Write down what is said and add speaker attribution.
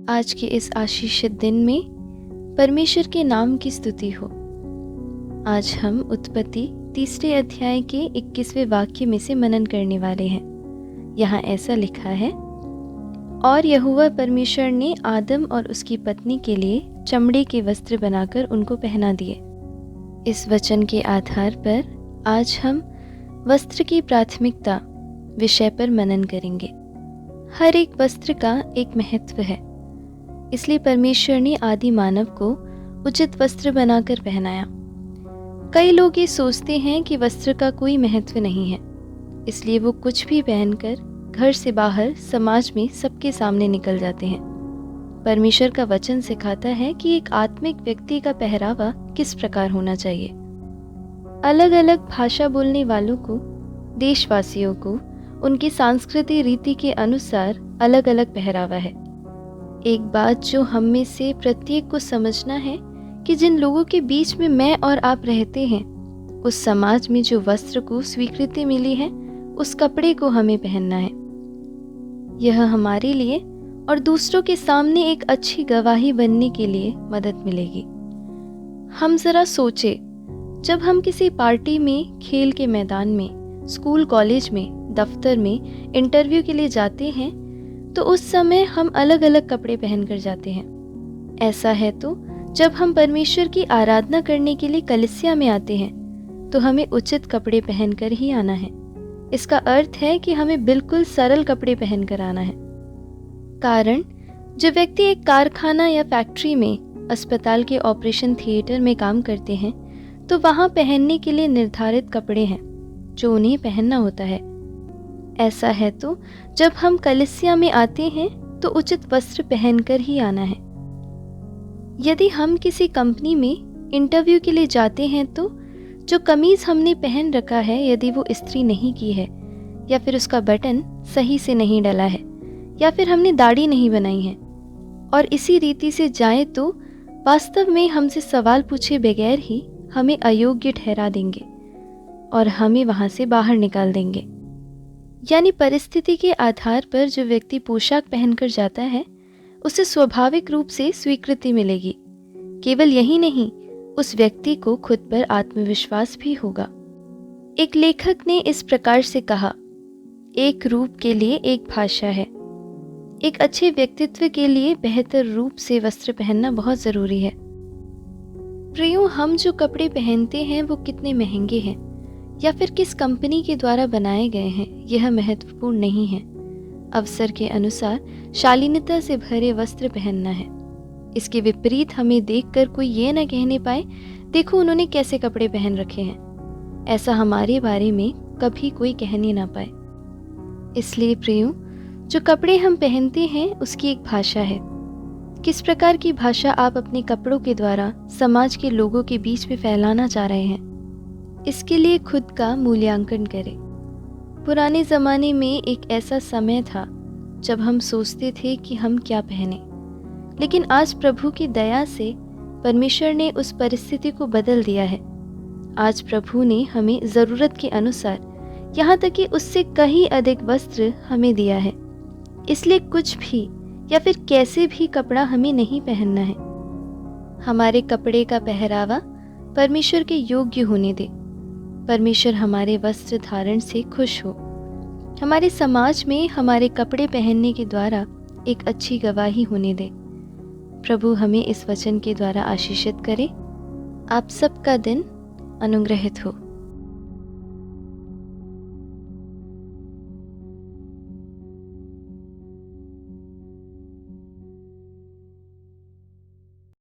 Speaker 1: आज के इस आशीषित दिन में परमेश्वर के नाम की स्तुति हो। आज हम उत्पत्ति 3 अध्याय के 21वें वाक्य में से मनन करने वाले हैं। यहाँ ऐसा लिखा है, और यहोवा परमेश्वर ने आदम और उसकी पत्नी के लिए चमड़े के वस्त्र बनाकर उनको पहना दिए। इस वचन के आधार पर आज हम वस्त्र की प्राथमिकता विषय पर मनन करेंगे। हर एक वस्त्र का एक महत्व है, इसलिए परमेश्वर ने आदि मानव को उचित वस्त्र बनाकर पहनाया। कई लोग ये सोचते हैं कि वस्त्र का कोई महत्व नहीं है, इसलिए वो कुछ भी पहनकर घर से बाहर समाज में सबके सामने निकल जाते हैं। परमेश्वर का वचन सिखाता है कि एक आत्मिक व्यक्ति का पहरावा किस प्रकार होना चाहिए। अलग अलग भाषा बोलने वालों को, देशवासियों को उनकी सांस्कृतिक रीति के अनुसार अलग अलग पहरावा है। एक बात जो हम में से प्रत्येक को समझना है कि जिन लोगों के बीच में मैं और आप रहते हैं, उस समाज में जो वस्त्र को स्वीकृति मिली है, उस कपड़े को हमें पहनना है। यह हमारे लिए और दूसरों के सामने एक अच्छी गवाही बनने के लिए मदद मिलेगी। हम जरा सोचे, जब हम किसी पार्टी में, खेल के मैदान में, स्कूल कॉलेज में, दफ्तर में इंटरव्यू के लिए जाते हैं, तो उस समय हम अलग अलग कपड़े पहनकर जाते हैं। ऐसा है तो जब हम परमेश्वर की आराधना करने के लिए कलीसिया में आते हैं, तो हमें उचित कपड़े पहनकर ही आना है। इसका अर्थ है कि हमें बिल्कुल सरल कपड़े पहनकर आना है। कारण, जो व्यक्ति एक कारखाना या फैक्ट्री में, अस्पताल के ऑपरेशन थिएटर में काम करते हैं, तो वहाँ पहनने के लिए निर्धारित कपड़े हैं जो उन्हें पहनना होता है। ऐसा है तो जब हम कलीसिया में आते हैं, तो उचित वस्त्र पहनकर ही आना है। यदि हम किसी कंपनी में इंटरव्यू के लिए जाते हैं, तो जो कमीज हमने पहन रखा है, यदि वो इस्त्री नहीं की है, या फिर उसका बटन सही से नहीं डला है, या फिर हमने दाढ़ी नहीं बनाई है, और इसी रीति से जाए, तो वास्तव में हमसे सवाल पूछे बगैर ही हमें अयोग्य ठहरा देंगे और हमें वहां से बाहर निकाल देंगे। यानी परिस्थिति के आधार पर जो व्यक्ति पोशाक पहनकर जाता है, उसे स्वाभाविक रूप से स्वीकृति मिलेगी। केवल यही नहीं, उस व्यक्ति को खुद पर आत्मविश्वास भी होगा। एक लेखक ने इस प्रकार से कहा, एक रूप के लिए एक भाषा है। एक अच्छे व्यक्तित्व के लिए बेहतर रूप से वस्त्र पहनना बहुत जरूरी है। प्रियो, हम जो कपड़े पहनते हैं वो कितने महंगे हैं या फिर किस कंपनी के द्वारा बनाए गए हैं, यह महत्वपूर्ण नहीं है। अवसर के अनुसार शालीनता से भरे वस्त्र पहनना है। इसके विपरीत हमें देखकर कोई ये न कहने पाए, देखो उन्होंने कैसे कपड़े पहन रखे हैं। ऐसा हमारे बारे में कभी कोई कहने ना पाए। इसलिए प्रियो, जो कपड़े हम पहनते हैं उसकी एक भाषा है। किस प्रकार की भाषा आप अपने कपड़ों के द्वारा समाज के लोगों के बीच में फैलाना चाह रहे हैं, इसके लिए खुद का मूल्यांकन करें। पुराने ज़माने में एक ऐसा समय था जब हम सोचते थे कि हम क्या पहने, लेकिन आज प्रभु की दया से परमेश्वर ने उस परिस्थिति को बदल दिया है। आज प्रभु ने हमें ज़रूरत के अनुसार, यहाँ तक कि उससे कहीं अधिक वस्त्र हमें दिया है। इसलिए कुछ भी या फिर कैसे भी कपड़ा हमें नहीं पहनना है। हमारे कपड़े का पहरावा परमेश्वर के योग्य होने दे। परमेश्वर हमारे वस्त्र धारण से खुश हो। हमारे समाज में हमारे कपड़े पहनने के द्वारा एक अच्छी गवाही होने दे। प्रभु हमें इस वचन के द्वारा आशीषित करे। आप सबका दिन अनुग्रहित हो।